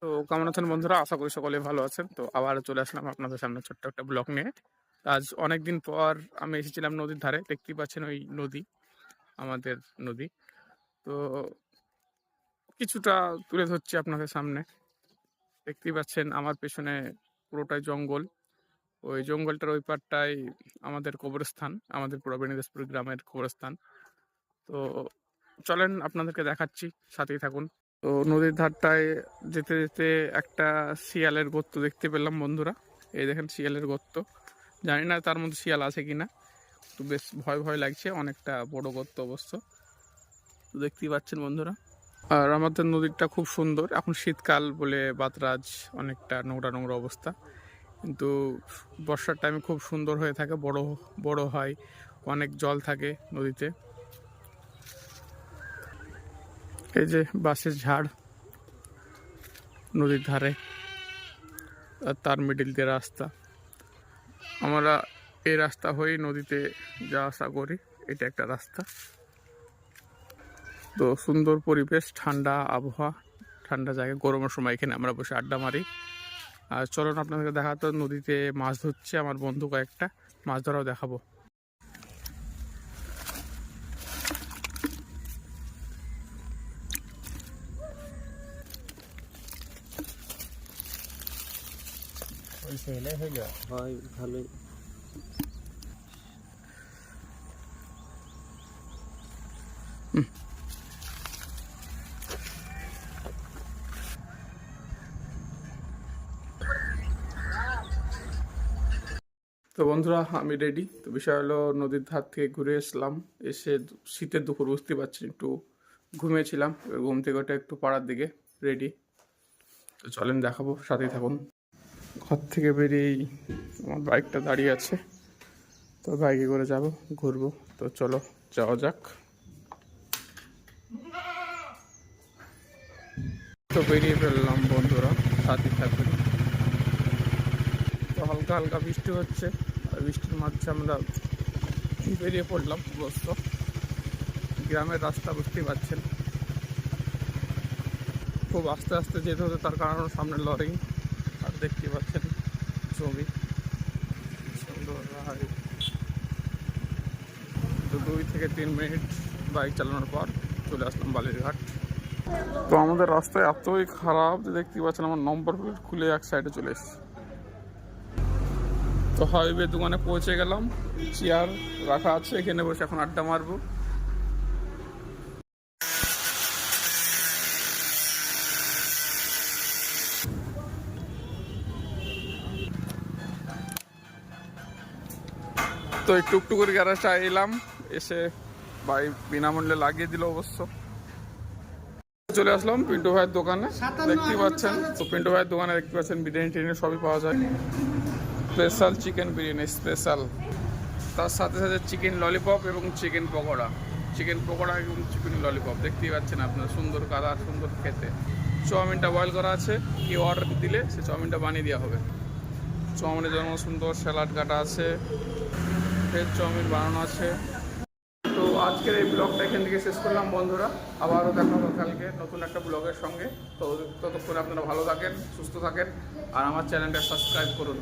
তো কেমন আছেন বন্ধুরা? আশা করি সকলে ভালো আছেন। তো আবার চলে আসলাম আপনাদের সামনে ছোট্ট একটা ব্লগ নিয়ে। আজ অনেকদিন পর আমি এসেছিলাম নদীর ধারে। দেখতেই পাচ্ছেন ওই নদী, আমাদের নদী। তো কিছুটা তুলে ধরছি আপনাদের সামনে। দেখতেই পাচ্ছেন আমার পেছনে পুরোটাই জঙ্গল। ওই জঙ্গলটার ওই পারটাই আমাদের কবরস্থান, আমাদের পুরাবনী দিনাজপুর গ্রামের কবরস্থান। তো চলেন আপনাদেরকে দেখাচ্ছি, সাথেই থাকুন। তো নদীর ধারটায় যেতে যেতে একটা শিয়ালের গর্ত দেখতে পেলাম বন্ধুরা। এই দেখেন শিয়ালের গর্ত। জানি না তার মধ্যে শিয়াল আছে কিনা, তো বেশ ভয় ভয় লাগছে, অনেকটা বড় গর্ত অবশ্য। তো দেখতেই পাচ্ছেন বন্ধুরা। আর আমাদের নদীটা খুব সুন্দর। এখন শীতকাল বলে বাতরাজ অনেকটা নোংরা নোংরা অবস্থা, কিন্তু বর্ষার টাইমে খুব সুন্দর হয়ে থাকে, বড় বড় হয়, অনেক জল থাকে নদীতে। এই যে বাঁশের ঝাড় নদীর ধারে, আর তার মিডিল দিয়ে রাস্তা। আমরা এই রাস্তা হয়েই নদীতে যাওয়া আসা করি। এটা একটা রাস্তা। তো সুন্দর পরিবেশ, ঠান্ডা আবহাওয়া, ঠান্ডা জায়গা। গরমের সময় এখানে আমরা বসে আড্ডা মারি। আর চলুন আপনাদেরকে দেখাতো, নদীতে মাছ ধরছে আমার বন্ধু কয়েকটা, মাছ ধরাও দেখাবো। ভালোই। তো বন্ধুরা আমি রেডি। তো বিষয় হলো, নদীর ধার থেকে ঘুরে এসলাম। এসে শীতের দুপুর, বুঝতে পারছেন, একটু ঘুমিয়েছিলাম। এবার ঘুম থেকে ওটা একটু পাড়ার দিকে রেডি। তো চলেন দেখাবো, সাথেই থাকুন। ঘর থেকে বেরিয়েই আমার বাইকটা দাঁড়িয়ে আছে, তো বাইকে করে যাব, ঘুরবো। তো চলো যাওয়া যাক। তো বেরিয়ে ফেললাম বন্ধুরা, সাথেই থাকবেন। তো হালকা হালকা বৃষ্টি হচ্ছে, আর বৃষ্টির মাঝে আমরা বেরিয়ে পড়লাম অবশ্য। গ্রামের রাস্তা বুঝতেই পারছেন, খুব আস্তে আস্তে যেতে হতো, তার কারণ সামনে লরি, আর দেখতে পাচ্ছেন জমি সুন্দর। তো 2 থেকে 3 মিনিট বাইক চালানোর পর চলে আসলাম বালিরঘাট। তো আমাদের রাস্তায় এতই খারাপ যে দেখতে পাচ্ছেন আমার নম্বর প্লেট খুলে এক সাইডে চলে এসেছে। তো হাইওয়ে দোকানে পৌঁছে গেলাম, চেয়ার রাখা আছে, এখানে বসে এখন আড্ডা মারবো। তো এই টুকটুকুর গ্যারেজটা এলাম, এসে ভাই বিনামূল্যে লাগিয়ে দিল অবশ্য। চলে আসলাম পিন্টু ভাইয়ের দোকানে, দেখতেই পাচ্ছেন। তো পিন্টু ভাইয়ের দোকানে দেখতে পাচ্ছেন বিরিয়ানি টিরিয়ানি সবই পাওয়া যায়। স্পেশাল চিকেন বিরিয়ানি স্পেশাল, তার সাথে সাথে চিকেন ললিপপ এবং চিকেন পকোড়া। চিকেন পকোড়া এবং চিকেন ললিপপ দেখতেই পাচ্ছেন আপনার, সুন্দর কালার, সুন্দর খেতে। চাউমিনটা বয়েল করা আছে, কেউ অর্ডার দিলে সে চাউমিনটা বানিয়ে দেওয়া হবে। চাউমিনের জন্য সুন্দর স্যালাড কাটা আছে, ভেজ চাউমিন বানানো আছে। তো আজকের এই ব্লগটা এখান থেকে শেষ করলাম বন্ধুরা। আবারও দেখা হবে কালকে নতুন একটা ব্লগের সঙ্গে। তো ততক্ষণ আপনারা ভালো থাকেন, সুস্থ থাকেন, আর আমার চ্যানেলটা সাবস্ক্রাইব করুন।